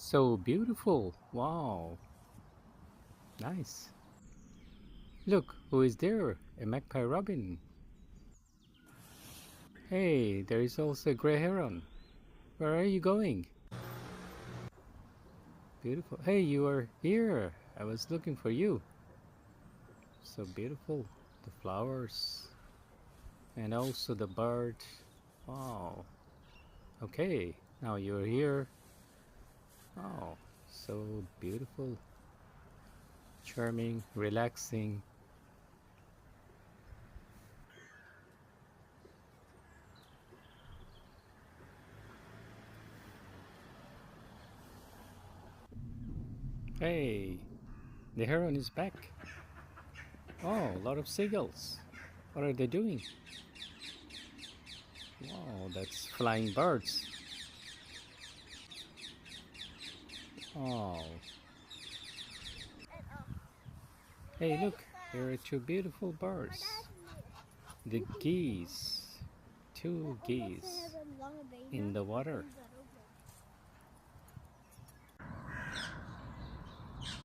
So beautiful. Wow. Nice. Look, who is there? A magpie robin. Hey, there is also a gray heron. Where are you going? Beautiful. Hey, you are here. I was looking for you. So beautiful. The flowers. And also the bird. Wow. Okay, now you're here. Oh, so beautiful. Charming, relaxing. Hey, the heron is back. Oh, a lot of seagulls. What are they doing? Wow, that's flying birds. Oh, hey, look, here are two beautiful birds. The geese. Two geese in the water.